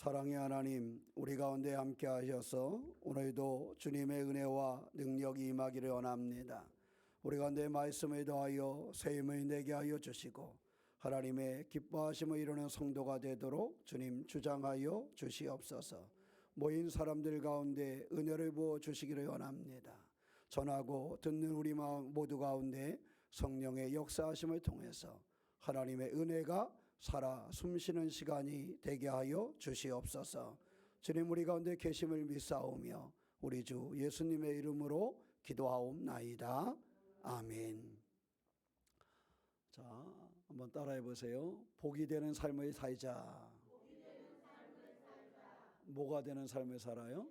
사랑의 하나님, 우리 가운데 함께 하셔서 오늘도 주님의 은혜와 능력이 임하기를 원합니다. 우리 가운데 말씀을 더하여 새 힘을 내게 하여 주시고 하나님의 기뻐하심을 이루는 성도가 되도록 주님 주장하여 주시옵소서. 모인 사람들 가운데 은혜를 부어 주시기를 원합니다. 전하고 듣는 우리 마음 모두 가운데 성령의 역사하심을 통해서 하나님의 은혜가 살아 숨쉬는 시간이 되게 하여 주시옵소서. 주님, 우리 가운데 계심을 믿사오며 우리 주 예수님의 이름으로 기도하옵나이다. 아멘. 자, 한번 따라해 보세요. 복이 되는 삶을 살자. 뭐가 되는 삶을 살아요?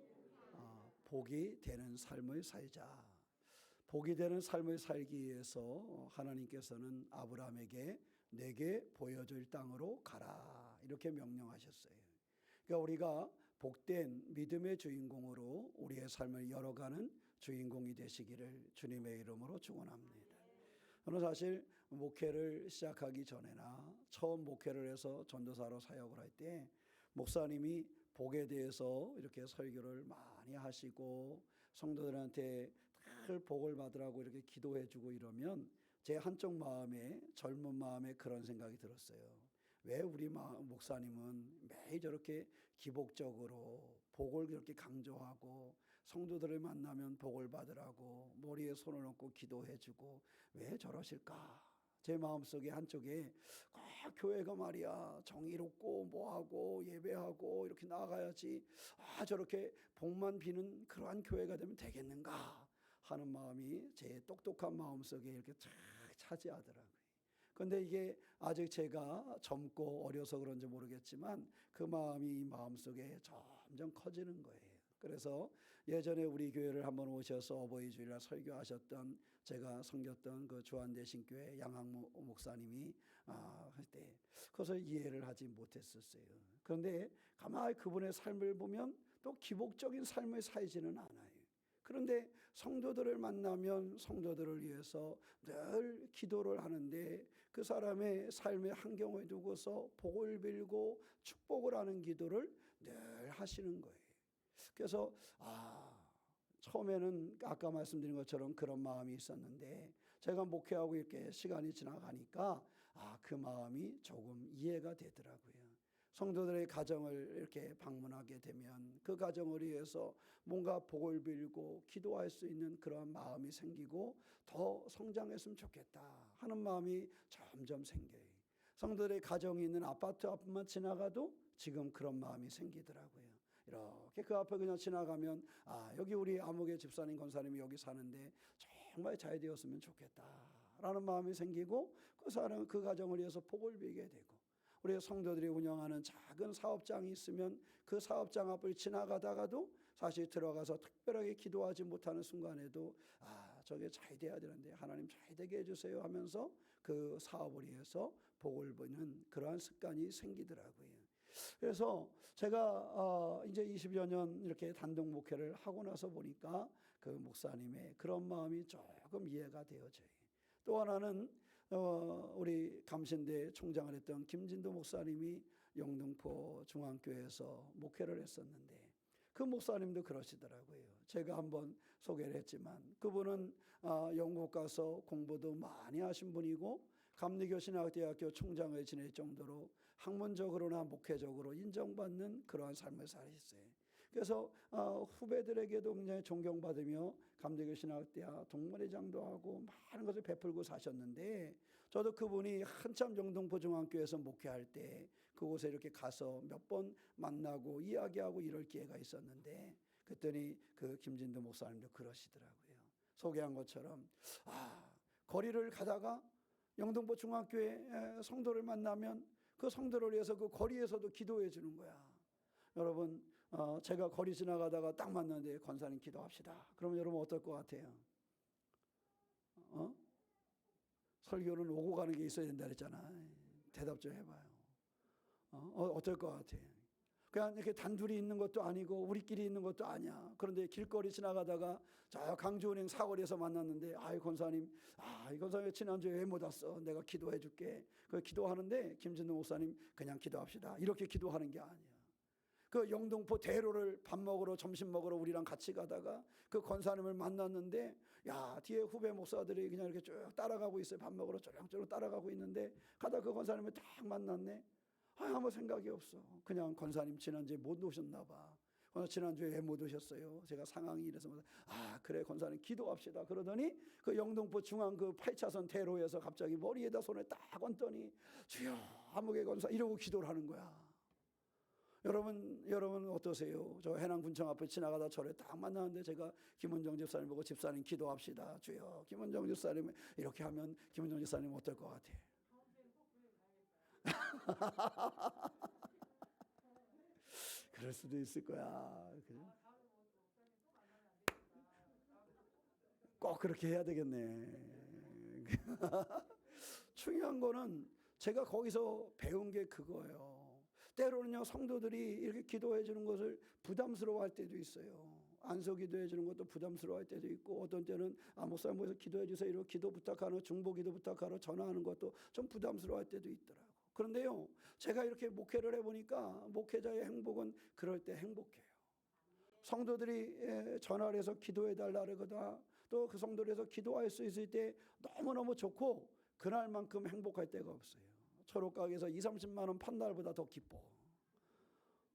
복이 되는 삶을 살자. 복이 되는 삶을 살기 위해서 하나님께서는 아브라함에게 내게 보여줄 땅으로 가라 이렇게 명령하셨어요. 그러니까 우리가 복된 믿음의 주인공으로 우리의 삶을 열어가는 주인공이 되시기를 주님의 이름으로 축원합니다. 저는 사실 목회를 시작하기 전에나 처음 목회를 해서 전도사로 사역을 할 때 목사님이 복에 대해서 이렇게 설교를 많이 하시고 성도들한테 늘 복을 받으라고 이렇게 기도해 주고 이러면 제 한쪽 마음에, 젊은 마음에 그런 생각이 들었어요. 왜 우리 목사님은 매일 저렇게 기복적으로 복을 그렇게 강조하고 성도들을 만나면 복을 받으라고 머리에 손을 얹고 기도해 주고 왜 저러실까? 제 마음속에 한쪽에 교회가 말이야 정의롭고 뭐하고 예배하고 이렇게 나아가야지 저렇게 복만 비는 그러한 교회가 되면 되겠는가 하는 마음이 제 똑똑한 마음속에 이렇게 쫙 차지하더라고요. 그런데 이게 아직 제가 젊고 어려서 그런지 모르겠지만 그 마음이 이 마음속에 점점 커지는 거예요. 그래서 예전에 우리 교회를 한번 오셔서 어버이 주일날 설교하셨던 제가 섬겼던 그 주한대신교회 양학모 목사님이 할 때 그것을 이해를 하지 못했었어요. 그런데 가만히 그분의 삶을 보면 또 기복적인 삶을 살지는 않아요. 그런데 성도들을 만나면 성도들을 위해서 늘 기도를 하는데 그 사람의 삶의 환경을 두고서 복을 빌고 축복을 하는 기도를 늘 하시는 거예요. 그래서 처음에는 아까 말씀드린 것처럼 그런 마음이 있었는데 제가 목회하고 이렇게 시간이 지나가니까 그 마음이 조금 이해가 되더라고요. 성도들의 가정을 이렇게 방문하게 되면 그 가정을 위해서 뭔가 복을 빌고 기도할 수 있는 그런 마음이 생기고 더 성장했으면 좋겠다 하는 마음이 점점 생겨요. 성도들의 가정이 있는 아파트 앞만 지나가도 지금 그런 마음이 생기더라고요. 이렇게 그 앞에 그냥 지나가면 여기 우리 아무개 집사님 권사님이 여기 사는데 정말 잘 되었으면 좋겠다라는 마음이 생기고 그 사람 그 가정을 위해서 복을 빌게 되고 우리 성도들이 운영하는 작은 사업장이 있으면 그 사업장 앞을 지나가다가도 사실 들어가서 특별하게 기도하지 못하는 순간에도 저게 잘 돼야 되는데 하나님 잘 되게 해주세요 하면서 그 사업을 위해서 복을 버는 그러한 습관이 생기더라고요. 그래서 제가 이제 20여 년 이렇게 단독 목회를 하고 나서 보니까 그 목사님의 그런 마음이 조금 이해가 되어져요. 또 하나는 우리 감신대 총장을 했던 김진도 목사님이 영등포 중앙교회에서 목회를 했었는데 그 목사님도 그러시더라고요. 제가 한번 소개를 했지만 그분은 영국 가서 공부도 많이 하신 분이고 감리교신학대학교 총장을 지낼 정도로 학문적으로나 목회적으로 인정받는 그러한 삶을 살았어요. 그래서 후배들에게도 굉장히 존경받으며 감리교신학대학 동문회장도 하고 많은 것을 베풀고 사셨는데 저도 그분이 한참 영등포 중앙교회에서 목회할 때 그곳에 이렇게 가서 몇 번 만나고 이야기하고 이럴 기회가 있었는데 그랬더니 그 김진도 목사님도 그러시더라고요. 소개한 것처럼 거리를 가다가 영등포 중학교에 성도를 만나면 그 성도를 위해서 그 거리에서도 기도해 주는 거야. 여러분 제가 거리 지나가다가 딱 만났는데 권사님 기도합시다. 그러면 여러분 어떨 것 같아요? 설교는 오고 가는 게 있어야 된다 그랬잖아. 대답 좀 해봐요. 어떨 것 같아요? 그냥 이렇게 단둘이 있는 것도 아니고 우리끼리 있는 것도 아니야. 그런데 길거리 지나가다가 저 강주은행 사거리에서 만났는데 권사님 이 권사님 지난주에 왜 못 왔어? 내가 기도해 줄게. 그 기도하는데 김진도 목사님 그냥 기도합시다. 이렇게 기도하는 게 아니야. 그 영등포 대로를 밥 먹으러 점심 먹으러 우리랑 같이 가다가 그 권사님을 만났는데 야 뒤에 후배 목사들이 그냥 이렇게 쭉 따라가고 있어요. 밥 먹으러 쪼랑쪼랑 따라가고 있는데 가다 그 권사님을 딱 만났네. 아무 생각이 없어. 그냥 권사님 지난주에 못 오셨나 봐. 지난주에 왜 못 오셨어요? 제가 상황이 이래서 그래 권사님 기도합시다. 그러더니 그 영등포 중앙 그 8차선 대로에서 갑자기 머리에다 손을 딱 얹더니 주여 아무개 권사 이러고 기도를 하는 거야. 여러분 어떠세요? 저 해남군청 앞에 지나가다 저를 딱 만나는데 제가 김은정 집사님 보고 집사님 기도합시다. 주여 김은정 집사님 이렇게 하면 김은정 집사님 어떨 것 같아? 그럴 수도 있을 거야. 꼭 그렇게 해야 되겠네. 중요한 거는 제가 거기서 배운 게 그거예요. 때로는요 성도들이 이렇게 기도해 주는 것을 부담스러워할 때도 있어요. 안소기도해 주는 것도 부담스러워할 때도 있고 어떤 때는 목사님 모여서 기도해 주세요 이러고 기도 부탁하는 중보기도 부탁하러 전화하는 것도 좀 부담스러워할 때도 있더라고. 그런데요 제가 이렇게 목회를 해보니까 목회자의 행복은 그럴 때 행복해요. 성도들이 전화를 해서 기도해 달라 그러거나 또 그 성도들에서 기도할 수 있을 때 너무너무 좋고 그날만큼 행복할 때가 없어요. 초록가게에서 20-30만 원 판 날보다 더 기뻐.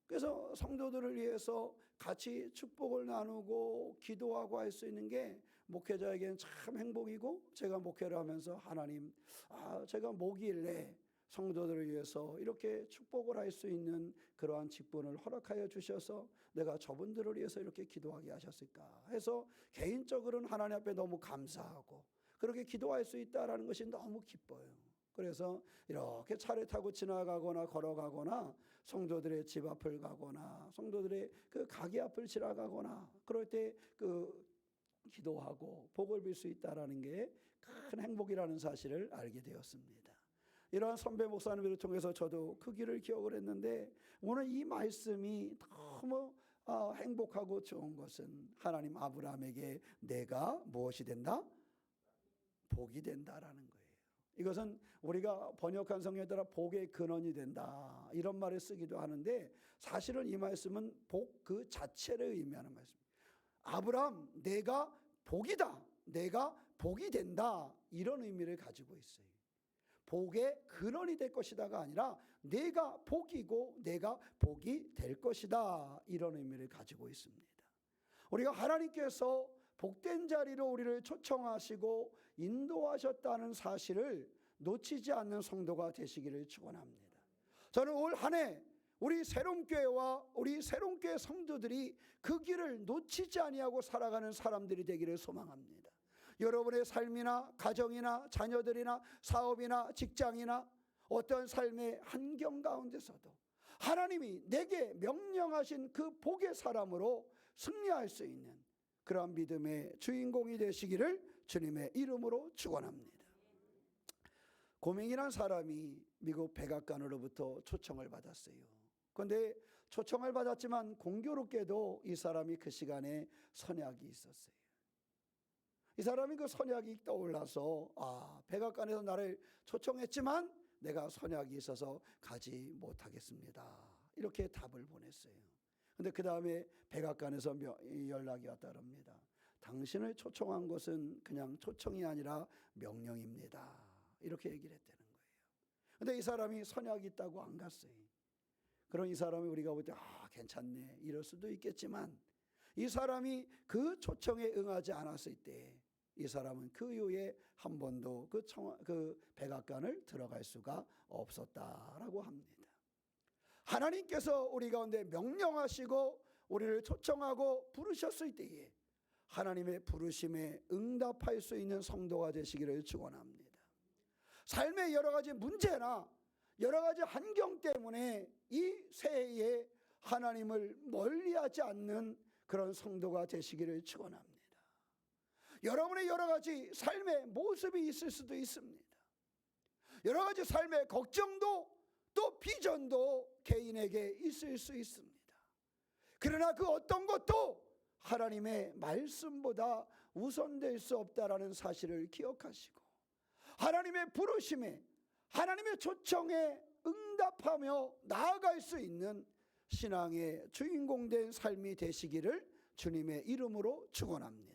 그래서 성도들을 위해서 같이 축복을 나누고 기도하고 할 수 있는 게 목회자에게는 참 행복이고 제가 목회를 하면서 하나님 제가 목일내 성도들을 위해서 이렇게 축복을 할 수 있는 그러한 직분을 허락하여 주셔서 내가 저분들을 위해서 이렇게 기도하게 하셨을까 해서 개인적으로는 하나님 앞에 너무 감사하고 그렇게 기도할 수 있다는 것이 너무 기뻐요. 그래서 이렇게 차를 타고 지나가거나 걸어가거나 성도들의 집 앞을 가거나 성도들의 그 가게 앞을 지나가거나 그럴 때 그 기도하고 복을 빌 수 있다는 게 큰 행복이라는 사실을 알게 되었습니다. 이러한 선배 목사님을 통해서 저도 그 길을 기억을 했는데 오늘 이 말씀이 너무 행복하고 좋은 것은 하나님 아브라함에게 내가 무엇이 된다? 복이 된다라는 거예요. 이것은 우리가 번역한 성경에 따라 복의 근원이 된다 이런 말을 쓰기도 하는데 사실은 이 말씀은 복 그 자체를 의미하는 말씀입니다. 아브라함 내가 복이다, 내가 복이 된다 이런 의미를 가지고 있어요. 복의 근원이 될 것이다가 아니라 내가 복이고 내가 복이 될 것이다 이런 의미를 가지고 있습니다. 우리가 하나님께서 복된 자리로 우리를 초청하시고 인도하셨다는 사실을 놓치지 않는 성도가 되시기를 축원합니다. 저는 올 한 해 우리 새롬교회와 우리 새롬교회 성도들이 그 길을 놓치지 아니하고 살아가는 사람들이 되기를 소망합니다. 여러분의 삶이나 가정이나 자녀들이나 사업이나 직장이나 어떤 삶의 환경 가운데서도 하나님이 내게 명령하신 그 복의 사람으로 승리할 수 있는 그러한 믿음의 주인공이 되시기를 주님의 이름으로 축원합니다. 고맹이라는 사람이 미국 백악관으로부터 초청을 받았어요. 그런데 초청을 받았지만 공교롭게도 이 사람이 그 시간에 선약이 있었어요. 이 사람이 그 선약이 떠올라서 백악관에서 나를 초청했지만 내가 선약이 있어서 가지 못하겠습니다 이렇게 답을 보냈어요. 그런데 그 다음에 백악관에서 연락이 왔다 그럽니다. 당신을 초청한 것은 그냥 초청이 아니라 명령입니다 이렇게 얘기를 했다는 거예요. 그런데 이 사람이 선약이 있다고 안 갔어요. 그런 이 사람이 우리가 볼 때 괜찮네 이럴 수도 있겠지만 이 사람이 그 초청에 응하지 않았을 때 이 사람은 그 이후에 한 번도 그 백악관을 들어갈 수가 없었다라고 합니다. 하나님께서 우리 가운데 명령하시고 우리를 초청하고 부르셨을 때에 하나님의 부르심에 응답할 수 있는 성도가 되시기를 축원합니다. 삶의 여러 가지 문제나 여러 가지 환경 때문에 이 새해에 하나님을 멀리하지 않는 그런 성도가 되시기를 축원합니다. 여러분의 여러 가지 삶의 모습이 있을 수도 있습니다. 여러 가지 삶의 걱정도 또 비전도 개인에게 있을 수 있습니다. 그러나 그 어떤 것도 하나님의 말씀보다 우선될 수 없다라는 사실을 기억하시고 하나님의 부르심에 하나님의 초청에 응답하며 나아갈 수 있는 신앙의 주인공 된 삶이 되시기를 주님의 이름으로 축원합니다.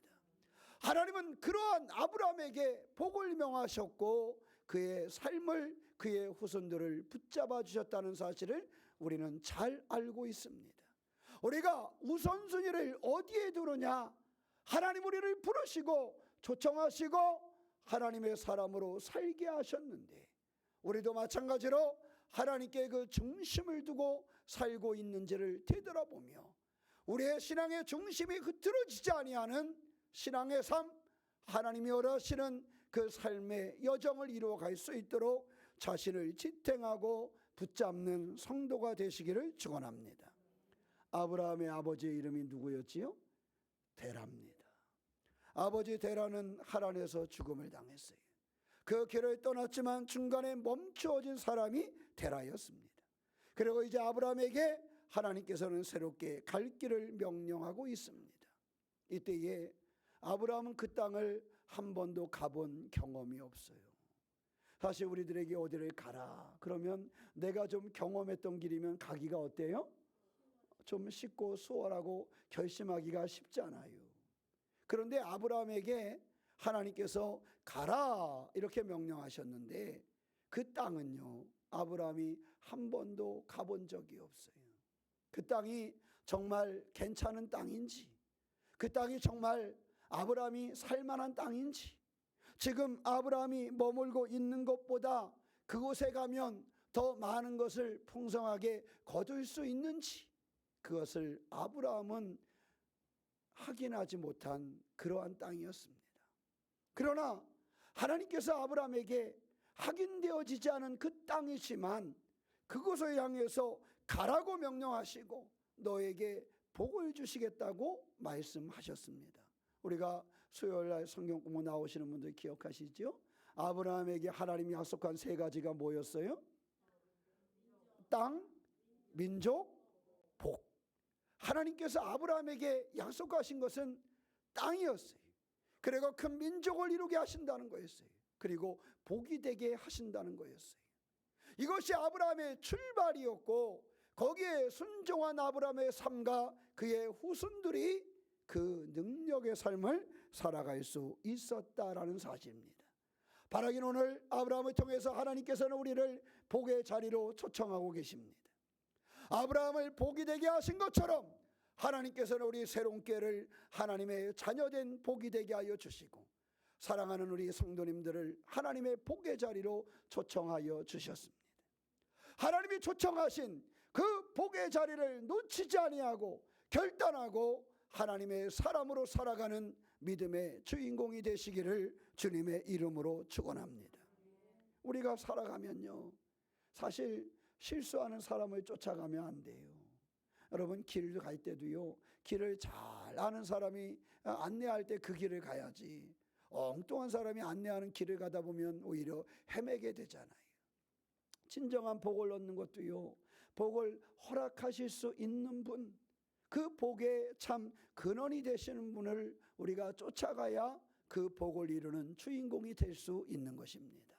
하나님은 그러한 아브라함에게 복을 명하셨고 그의 삶을, 그의 후손들을 붙잡아 주셨다는 사실을 우리는 잘 알고 있습니다. 우리가 우선순위를 어디에 두느냐? 하나님 우리를 부르시고 초청하시고 하나님의 사람으로 살게 하셨는데, 우리도 마찬가지로 하나님께 그 중심을 두고 살고 있는지를 되돌아보며 우리의 신앙의 중심이 흐트러지지 아니하는 신앙의 삶, 하나님이 원하시는 그 삶의 여정을 이루어갈 수 있도록 자신을 지탱하고 붙잡는 성도가 되시기를 축원합니다. 아브라함의 아버지의 이름이 누구였지요? 데라입니다. 아버지 데라는 하란에서 죽음을 당했어요. 그 길을 떠났지만 중간에 멈추어진 사람이 데라였습니다. 그리고 이제 아브라함에게 하나님께서는 새롭게 갈 길을 명령하고 있습니다. 이때에 아브라함은 그 땅을 한 번도 가본 경험이 없어요. 사실 우리들에게 어디를 가라 그러면 내가 좀 경험했던 길이면 가기가 어때요? 좀 쉽고 수월하고 결심하기가 쉽잖아요. 그런데 아브라함에게 하나님께서 가라 이렇게 명령하셨는데 그 땅은요, 아브라함이 한 번도 가본 적이 없어요. 그 땅이 정말 괜찮은 땅인지, 그 땅이 정말 아브라함이 살만한 땅인지, 지금 아브라함이 머물고 있는 것보다 그곳에 가면 더 많은 것을 풍성하게 거둘 수 있는지, 그것을 아브라함은 확인하지 못한 그러한 땅이었습니다. 그러나 하나님께서 아브라함에게 확인되어지지 않은 그 땅이지만 그곳을 향해서 가라고 명령하시고 너에게 복을 주시겠다고 말씀하셨습니다. 우리가 수요일날 성경 공부 나오시는 분들 기억하시죠? 아브라함에게 하나님이 약속한 세 가지가 뭐였어요? 땅, 민족, 복. 하나님께서 아브라함에게 약속하신 것은 땅이었어요. 그리고 큰 민족을 이루게 하신다는 거였어요. 그리고 복이 되게 하신다는 거였어요. 이것이 아브라함의 출발이었고 거기에 순종한 아브라함의 삶과 그의 후손들이 그 능력의 삶을 살아갈 수 있었다라는 사실입니다. 바라긴 오늘 아브라함을 통해서 하나님께서는 우리를 복의 자리로 초청하고 계십니다. 아브라함을 복이 되게 하신 것처럼 하나님께서는 우리 새롭게를 하나님의 자녀된 복이 되게 하여 주시고 사랑하는 우리 성도님들을 하나님의 복의 자리로 초청하여 주셨습니다. 하나님이 초청하신 그 복의 자리를 놓치지 아니하고 결단하고 하나님의 사람으로 살아가는 믿음의 주인공이 되시기를 주님의 이름으로 축원합니다. 우리가 살아가면요, 사실 실수하는 사람을 쫓아가면 안 돼요. 여러분, 길을 갈 때도요, 길을 잘 아는 사람이 안내할 때 그 길을 가야지 엉뚱한 사람이 안내하는 길을 가다 보면 오히려 헤매게 되잖아요. 진정한 복을 얻는 것도요, 복을 허락하실 수 있는 분, 그 복의 참 근원이 되시는 분을 우리가 쫓아가야 그 복을 이루는 주인공이 될 수 있는 것입니다.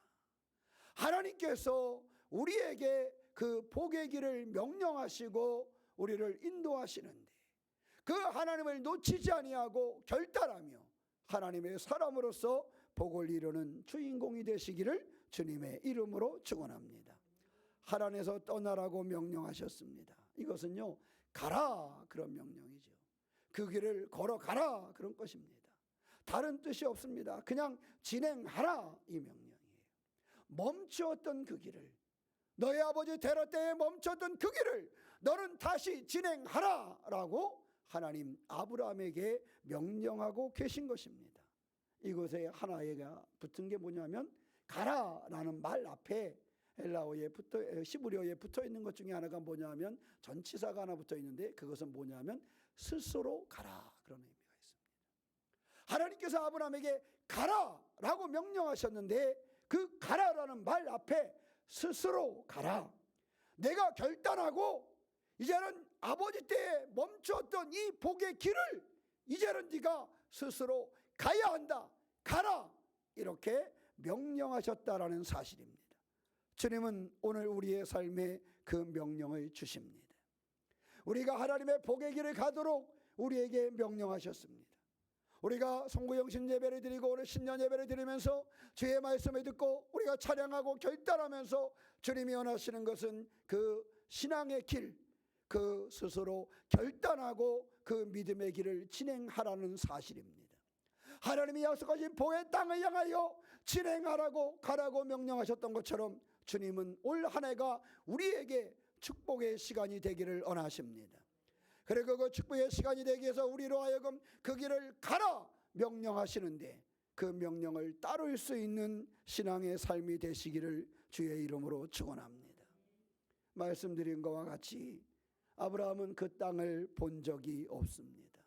하나님께서 우리에게 그 복의 길을 명령하시고 우리를 인도하시는데 그 하나님을 놓치지 아니하고 결단하며 하나님의 사람으로서 복을 이루는 주인공이 되시기를 주님의 이름으로 축원합니다. 하란에서 떠나라고 명령하셨습니다. 이것은요, 가라 그런 명령이죠. 그 길을 걸어가라 그런 것입니다. 다른 뜻이 없습니다. 그냥 진행하라 이 명령이에요. 멈추었던 그 길을, 너의 아버지 데라 때에 멈췄던 그 길을 너는 다시 진행하라 라고 하나님 아브라함에게 명령하고 계신 것입니다. 이곳에 하나가 붙은 게 뭐냐면 가라라는 말 앞에 헬라어에 히브리어에 붙어 있는 것 중에 하나가 뭐냐면 전치사가 하나 붙어 있는데 그것은 뭐냐면 스스로 가라 그런 의미가 있습니다. 하나님께서 아브라함에게 가라라고 명령하셨는데 그 가라라는 말 앞에 스스로 가라. 내가 결단하고 이제는 아버지 때에 멈췄던 이 복의 길을 이제는 네가 스스로 가야 한다. 가라. 이렇게 명령하셨다라는 사실입니다. 주님은 오늘 우리의 삶에 그 명령을 주십니다. 우리가 하나님의 복의 길을 가도록 우리에게 명령하셨습니다. 우리가 성구영신 예배를 드리고 오늘 신년 예배를 드리면서 주의 말씀을 듣고 우리가 찬양하고 결단하면서 주님이 원하시는 것은 그 신앙의 길, 그 스스로 결단하고 그 믿음의 길을 진행하라는 사실입니다. 하나님이 약속하신 복의 땅을 향하여 진행하라고 가라고 명령하셨던 것처럼 주님은 올 한 해가 우리에게 축복의 시간이 되기를 원하십니다. 그리고 그 축복의 시간이 되기 위해서 우리로 하여금 그 길을 가라 명령하시는데 그 명령을 따를 수 있는 신앙의 삶이 되시기를 주의 이름으로 축원합니다. 말씀드린 것과 같이 아브라함은 그 땅을 본 적이 없습니다.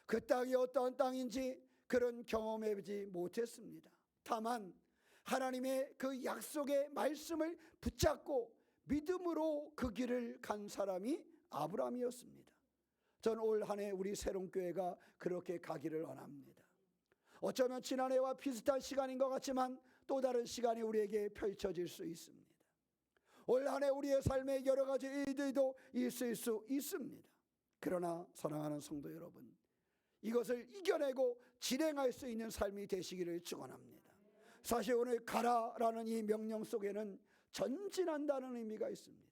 그 땅이 어떠한 땅인지 그런 경험해보지 못했습니다. 다만 하나님의 그 약속의 말씀을 붙잡고 믿음으로 그 길을 간 사람이 아브라함이었습니다. 전 올 한 해 우리 새롬교회가 그렇게 가기를 원합니다. 어쩌면 지난해와 비슷한 시간인 것 같지만 또 다른 시간이 우리에게 펼쳐질 수 있습니다. 올 한 해 우리의 삶에 여러 가지 일들도 있을 수 있습니다. 그러나 사랑하는 성도 여러분, 이것을 이겨내고 진행할 수 있는 삶이 되시기를 축원합니다. 사실 오늘 가라라는 이 명령 속에는 전진한다는 의미가 있습니다.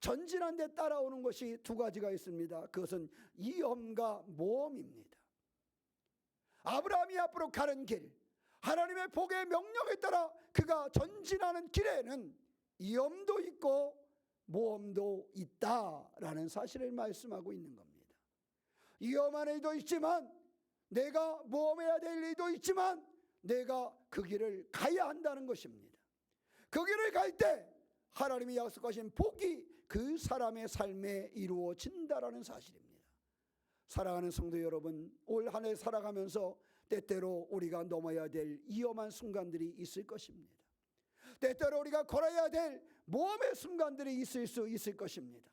전진한 데 따라오는 것이 두 가지가 있습니다. 그것은 위험과 모험입니다. 아브라함이 앞으로 가는 길, 하나님의 복의 명령에 따라 그가 전진하는 길에는 위험도 있고 모험도 있다라는 사실을 말씀하고 있는 겁니다. 위험한 일도 있지만, 내가 모험해야 될 일도 있지만 내가 그 길을 가야 한다는 것입니다. 그 길을 갈 때 하나님이 약속하신 복이 그 사람의 삶에 이루어진다라는 사실입니다. 사랑하는 성도 여러분, 올 한 해 살아가면서 때때로 우리가 넘어야 될 위험한 순간들이 있을 것입니다. 때때로 우리가 걸어야 될 모험의 순간들이 있을 수 있을 것입니다.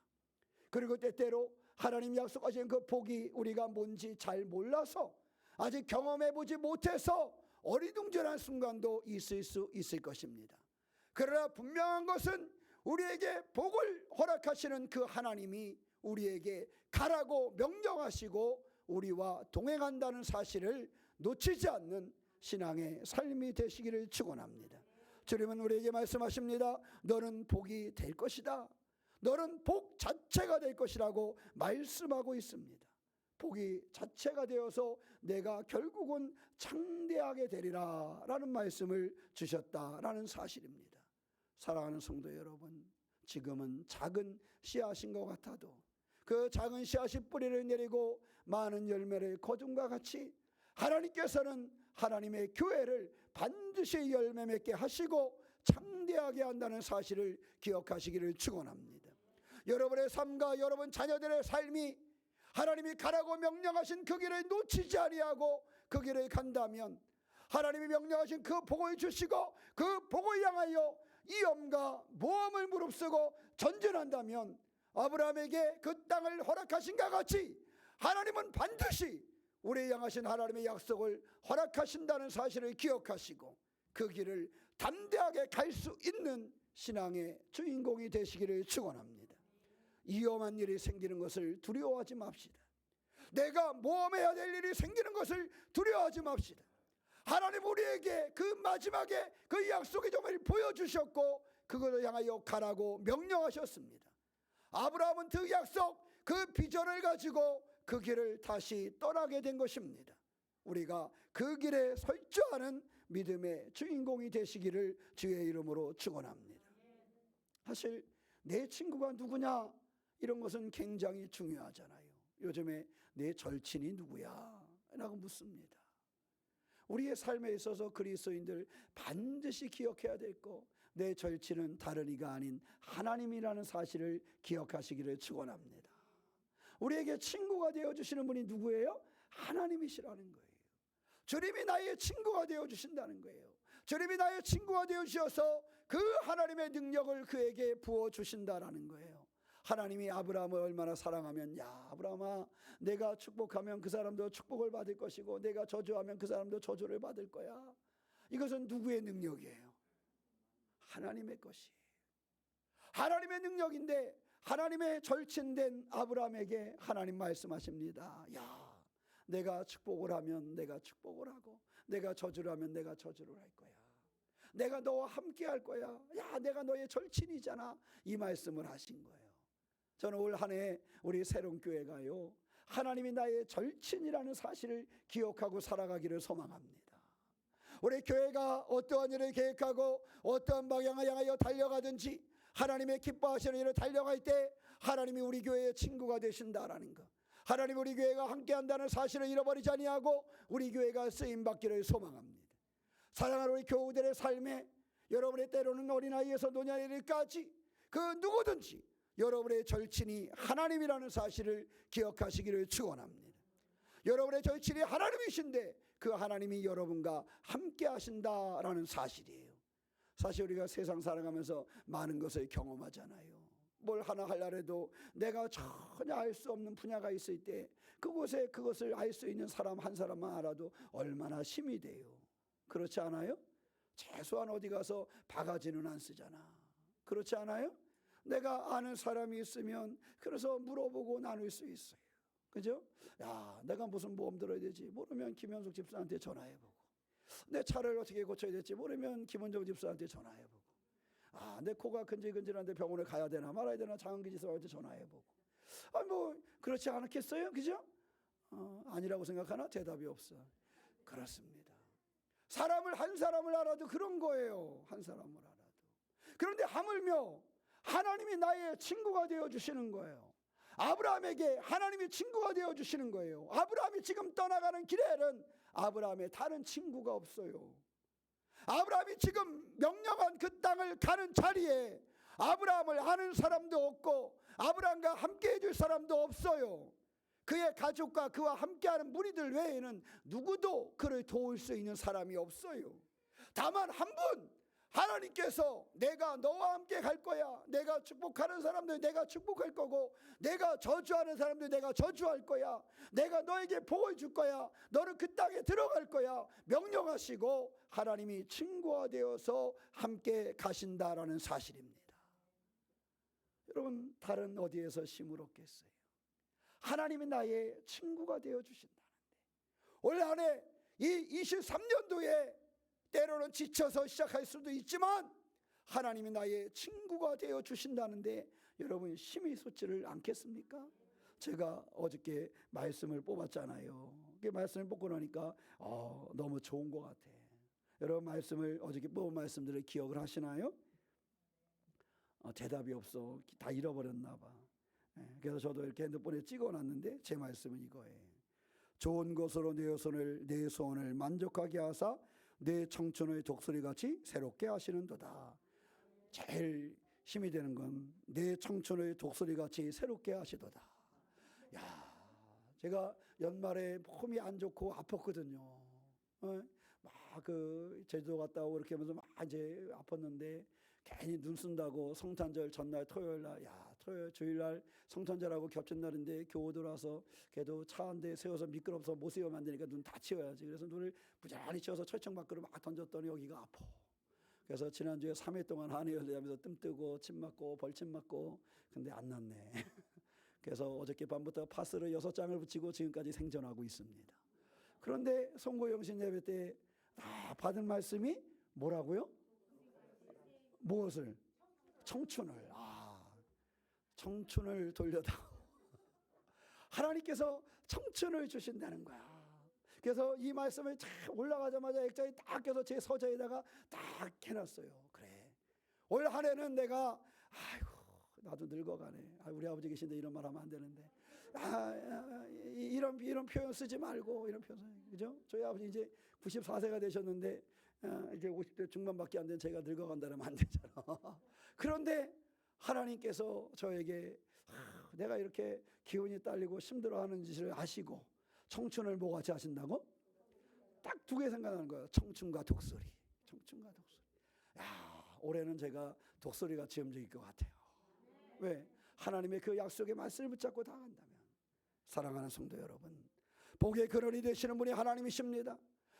그리고 때때로 하나님 약속하신 그 복이 우리가 뭔지 잘 몰라서 아직 경험해보지 못해서 어리둥절한 순간도 있을 수 있을 것입니다. 그러나 분명한 것은 우리에게 복을 허락하시는 그 하나님이 우리에게 가라고 명령하시고 우리와 동행한다는 사실을 놓치지 않는 신앙의 삶이 되시기를 축원합니다. 주님은 우리에게 말씀하십니다. 너는 복이 될 것이다. 너는 복 자체가 될 것이라고 말씀하고 있습니다. 복이 자체가 되어서 내가 결국은 창대하게 되리라 라는 말씀을 주셨다라는 사실입니다. 사랑하는 성도 여러분, 지금은 작은 씨앗인 것 같아도 그 작은 씨앗이 뿌리를 내리고 많은 열매를 거둠과 같이 하나님께서는 하나님의 교회를 반드시 열매 맺게 하시고 창대하게 한다는 사실을 기억하시기를 축원합니다. 여러분의 삶과 여러분 자녀들의 삶이 하나님이 가라고 명령하신 그 길을 놓치지 아니하고 그 길을 간다면 하나님이 명령하신 그 복을 주시고 그 복을 향하여 위험과 모험을 무릅쓰고 전진한다면 아브라함에게 그 땅을 허락하신과 같이 하나님은 반드시 우리에 향하신 하나님의 약속을 허락하신다는 사실을 기억하시고 그 길을 담대하게 갈 수 있는 신앙의 주인공이 되시기를 축원합니다. 위험한 일이 생기는 것을 두려워하지 맙시다. 내가 모험해야 될 일이 생기는 것을 두려워하지 맙시다. 하나님 우리에게 그 마지막에 그 약속의 점을 보여주셨고 그것을 향하여 가라고 명령하셨습니다. 아브라함은 그 약속, 그 비전을 가지고 그 길을 다시 떠나게 된 것입니다. 우리가 그 길에 설주하는 믿음의 주인공이 되시기를 주의 이름으로 축원합니다. 사실 내 친구가 누구냐 이런 것은 굉장히 중요하잖아요. 요즘에 내 절친이 누구야? 라고 묻습니다. 우리의 삶에 있어서 그리스도인들 반드시 기억해야 될 거, 내 절친은 다른 이가 아닌 하나님이라는 사실을 기억하시기를 축원합니다. 우리에게 친구가 되어주시는 분이 누구예요? 하나님이시라는 거예요. 주님이 나의 친구가 되어주신다는 거예요. 주님이 나의 친구가 되어주셔서 그 하나님의 능력을 그에게 부어주신다라는 거예요. 하나님이 아브라함을 얼마나 사랑하면, 야 아브라함아, 내가 축복하면 그 사람도 축복을 받을 것이고 내가 저주하면 그 사람도 저주를 받을 거야. 이것은 누구의 능력이에요? 하나님의 것이에요. 하나님의 능력인데 하나님의 절친된 아브라함에게 하나님 말씀하십니다. 야, 내가 축복을 하면 내가 축복을 하고, 내가 저주를 하면 내가 저주를 할 거야. 내가 너와 함께 할 거야. 야, 내가 너의 절친이잖아. 이 말씀을 하신 거예요. 저는 올 한 해 우리 새로운 교회가요, 하나님이 나의 절친이라는 사실을 기억하고 살아가기를 소망합니다. 우리 교회가 어떠한 일을 계획하고 어떠한 방향을 향하여 달려가든지 하나님의 기뻐하시는 일을 달려갈 때 하나님이 우리 교회의 친구가 되신다라는 것, 하나님 우리 교회가 함께한다는 사실을 잃어버리지 아니하고 우리 교회가 쓰임받기를 소망합니다. 사랑하는 우리 교우들의 삶에 여러분의 때로는 어린아이에서 노년에까지 그 누구든지 여러분의 절친이 하나님이라는 사실을 기억하시기를 축원합니다. 여러분의 절친이 하나님이신데 그 하나님이 여러분과 함께 하신다라는 사실이에요. 사실 우리가 세상 살아가면서 많은 것을 경험하잖아요. 뭘 하나 하려 해도 내가 전혀 알 수 없는 분야가 있을 때 그곳에 그것을 알 수 있는 사람 한 사람만 알아도 얼마나 힘이 돼요. 그렇지 않아요? 최소한 어디 가서 바가지는 안 쓰잖아. 그렇지 않아요? 내가 아는 사람이 있으면 그래서 물어보고 나눌 수 있어요. 그죠? 야, 내가 무슨 보험 들어야 되지? 모르면 김현숙 집사한테 전화해보고, 내 차를 어떻게 고쳐야 될지 모르면 김원정 집사한테 전화해보고, 아, 내 코가 근질근질한데 병원에 가야 되나 말아야 되나 장은기 집사한테 전화해보고. 아, 뭐 그렇지 않겠어요? 그죠? 아니라고 생각하나? 대답이 없어. 그렇습니다. 사람을 한 사람을 알아도 그런 거예요. 한 사람을 알아도. 그런데 하물며 하나님이 나의 친구가 되어주시는 거예요. 아브라함에게 하나님이 친구가 되어주시는 거예요. 아브라함이 지금 떠나가는 길에는 아브라함의 다른 친구가 없어요. 아브라함이 지금 명령한 그 땅을 가는 자리에 아브라함을 아는 사람도 없고 아브라함과 함께 해줄 사람도 없어요. 그의 가족과 그와 함께하는 무리들 외에는 누구도 그를 도울 수 있는 사람이 없어요. 다만 한 분, 하나님께서 내가 너와 함께 갈 거야. 내가 축복하는 사람들 내가 축복할 거고, 내가 저주하는 사람들 내가 저주할 거야. 내가 너에게 복을 줄 거야. 너는 그 땅에 들어갈 거야. 명령하시고 하나님이 친구가 되어서 함께 가신다라는 사실입니다. 여러분, 다른 어디에서 힘을 얻겠어요? 하나님이 나의 친구가 되어주신다는데, 올 한 해 이 23년도에 때로는 지쳐서 시작할 수도 있지만 하나님이 나의 친구가 되어주신다는데 여러분 힘이 솟지를 않겠습니까? 제가 어저께 말씀을 뽑았잖아요. 그 말씀을 뽑고 나니까 너무 좋은 것 같아. 여러분 말씀을 어저께 뽑은 말씀들을 기억을 하시나요? 대답이 없어. 다 잃어버렸나 봐. 그래서 저도 이렇게 핸드폰에 찍어놨는데 제 말씀은 이거예요. 좋은 것으로 내 소원을 만족하게 하사 내 청춘의 독수리같이 새롭게 하시는도다. 제일 힘이 되는 건 내 청춘의 독수리같이 새롭게 하시도다. 야, 제가 연말에 몸이 안 좋고 아팠거든요. 막 그 제주도 갔다 오고 이렇게 하면서 막 이제 아팠는데 괜히 눈 쓴다고 성탄절 전날 토요일날, 야, 토요일 주일날 성탄절하고 겹친 날인데 교우들 와서 걔도 차 한 대 세워서 미끄러워서 못 세우면 안 되니까 눈 다 치워야지. 그래서 눈을 부지런히 치워서 철창 밖으로 막 던졌더니 여기가 아파. 그래서 지난주에 3일 동안 한의원에 하면서 뜸 뜨고 침 맞고 벌침 맞고, 근데 안 낫네. 그래서 어저께 밤부터 파스를 6장을 붙이고 지금까지 생존하고 있습니다. 그런데 송고영신 예배 때 받은 말씀이 뭐라고요? 무엇을? 청춘을. 청춘을 돌려다. 하나님께서 청춘을 주신다는 거야. 그래서 이 말씀을 올라가자마자 액자에 딱 껴서 제 서재에다가 딱 해놨어요. 그래, 올 한 해는 내가 나도 늙어가네. 우리 아버지 계신데 이런 말 하면 안 되는데, 이런 표현 쓰지 말고, 이런 표현, 그죠? 저희 아버지 이제 94세가 되셨는데 이제 50대 중반밖에 안 된 제가 늙어간다면 안 되잖아. 그런데 하나님께서 저에게 내가 이렇게 기운이 딸리고 힘들어하는 짓을 아시고 청춘을 뭐같이 하신다고? 딱 두 개 생각나는 거예요. 청춘과 독수리. 청춘과 독수리. 야, 올해는 제가 독수리같이 움직일 것 같아요. 왜? 하나님의 그 약속의 말씀을 붙잡고 나간다면. 사랑하는 성도 여러분, 복의 근원이 되시는 분이 하나님이십니다.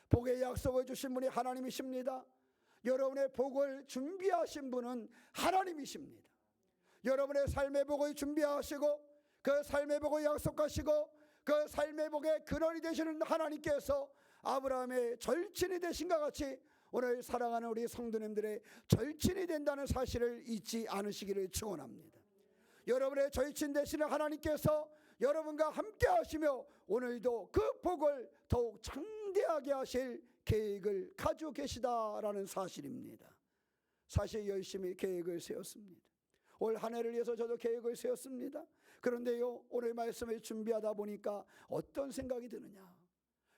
복의 약속을 주신 분이 하나님이십니다. 여러분의 복을 준비하신 분은 하나님이십니다. 여러분의 삶의 복을 준비하시고 그 삶의 복을 약속하시고 그 삶의 복의 근원이 되시는 하나님께서 아브라함의 절친이 되신과 같이 오늘 사랑하는 우리 성도님들의 절친이 된다는 사실을 잊지 않으시기를 축원합니다. 여러분의 절친 되시는 하나님께서 여러분과 함께 하시며 오늘도 그 복을 더욱 창대하게 하실 계획을 가지고 계시다라는 사실입니다. 사실 열심히 계획을 세웠습니다. 올 한 해를 위해서 저도 계획을 세웠습니다. 그런데요, 오늘 말씀을 준비하다 보니까 어떤 생각이 드느냐,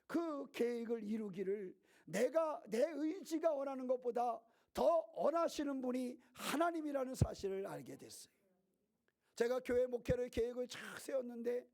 그 계획을 이루기를 내 의지가 원하는 것보다 더 원하시는 분이 하나님이라는 사실을 알게 됐어요. 제가 교회 목회를 계획을 쫙 세웠는데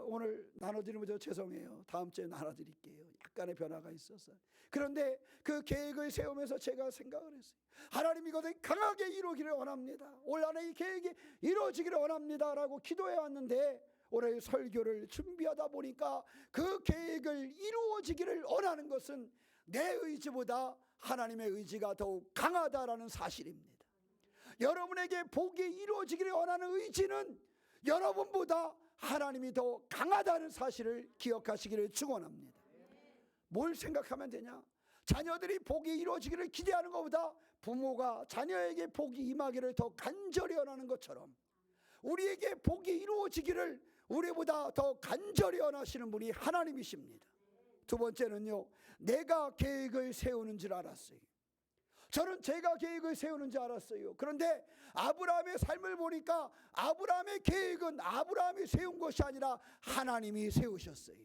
오늘 나눠드리면 저 죄송해요. 다음 주에 나눠드릴게요. 약간의 변화가 있어서. 그런데 그 계획을 세우면서 제가 생각을 했어요. 하나님 이것을 강하게 이루기를 원합니다. 올 한 해 이 계획이 이루어지기를 원합니다 라고 기도해 왔는데 올해 설교를 준비하다 보니까 그 계획을 이루어지기를 원하는 것은 내 의지보다 하나님의 의지가 더욱 강하다라는 사실입니다. 여러분에게 복이 이루어지기를 원하는 의지는 여러분보다 하나님이 더 강하다는 사실을 기억하시기를 축원합니다. 뭘 생각하면 되냐? 자녀들이 복이 이루어지기를 기대하는 것보다 부모가 자녀에게 복이 임하기를 더 간절히 원하는 것처럼 우리에게 복이 이루어지기를 우리보다 더 간절히 원하시는 분이 하나님이십니다. 두 번째는요, 내가 계획을 세우는 줄 알았어요. 저는 제가 계획을 세우는 줄 알았어요. 그런데 아브라함의 삶을 보니까 아브라함의 계획은 아브라함이 세운 것이 아니라 하나님이 세우셨어요.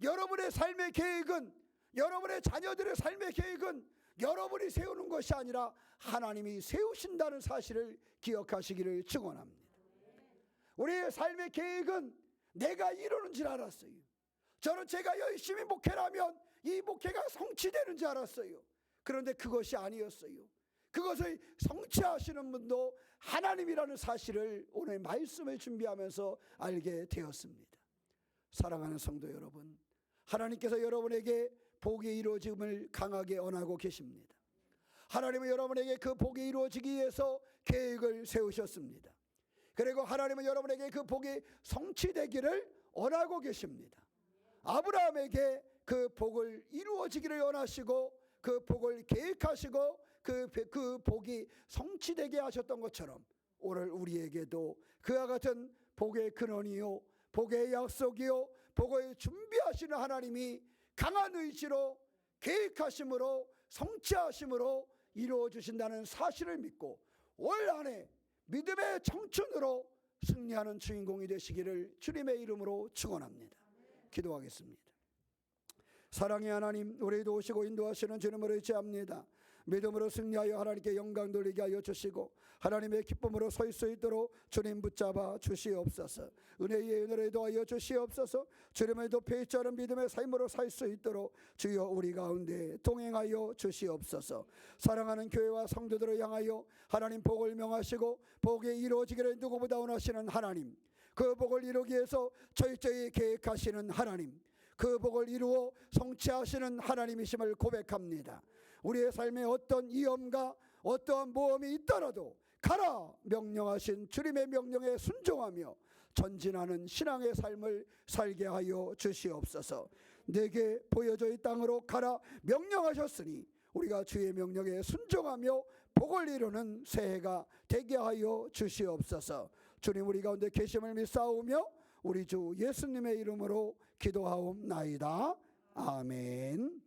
여러분의 삶의 계획은, 여러분의 자녀들의 삶의 계획은 여러분이 세우는 것이 아니라 하나님이 세우신다는 사실을 기억하시기를 축원합니다. 우리의 삶의 계획은 내가 이루는 줄 알았어요. 저는 제가 열심히 목회를 하면 이 목회가 성취되는 줄 알았어요. 그런데 그것이 아니었어요. 그것을 성취하시는 분도 하나님이라는 사실을 오늘 말씀을 준비하면서 알게 되었습니다. 사랑하는 성도 여러분, 하나님께서 여러분에게 복이 이루어짐을 강하게 원하고 계십니다. 하나님은 여러분에게 그 복이 이루어지기 위해서 계획을 세우셨습니다. 그리고 하나님은 여러분에게 그 복이 성취되기를 원하고 계십니다. 아브라함에게 그 복을 이루어지기를 원하시고 그 복을 계획하시고 그 복이 성취되게 하셨던 것처럼 오늘 우리에게도 그와 같은 복의 근원이요, 복의 약속이요, 복을 준비하시는 하나님이 강한 의지로 계획하심으로 성취하심으로 이루어 주신다는 사실을 믿고 올 한 해 믿음의 청춘으로 승리하는 주인공이 되시기를 주님의 이름으로 축원합니다. 기도하겠습니다. 사랑의 하나님, 우리도 오시고 인도하시는 주님을 의지합니다. 믿음으로 승리하여 하나님께 영광 돌리게 하여 주시고 하나님의 기쁨으로 설 수 있도록 주님 붙잡아 주시옵소서. 은혜의 은혜를 더하여 주시옵소서. 주님을 높이 있지 않은 믿음의 삶으로 살 수 있도록 주여 우리 가운데 동행하여 주시옵소서. 사랑하는 교회와 성도들을 향하여 하나님 복을 명하시고 복이 이루어지기를 누구보다 원하시는 하나님, 그 복을 이루기 위해서 철저히 계획하시는 하나님, 그 복을 이루어 성취하시는 하나님이심을 고백합니다. 우리의 삶에 어떤 위험과 어떠한 모험이 있더라도 가라 명령하신 주님의 명령에 순종하며 전진하는 신앙의 삶을 살게 하여 주시옵소서. 내게 보여져 이 땅으로 가라 명령하셨으니 우리가 주의 명령에 순종하며 복을 이루는 새해가 되게 하여 주시옵소서. 주님 우리 가운데 계심을 믿사오며 우리 주 예수님의 이름으로 기도하옵나이다. 아멘.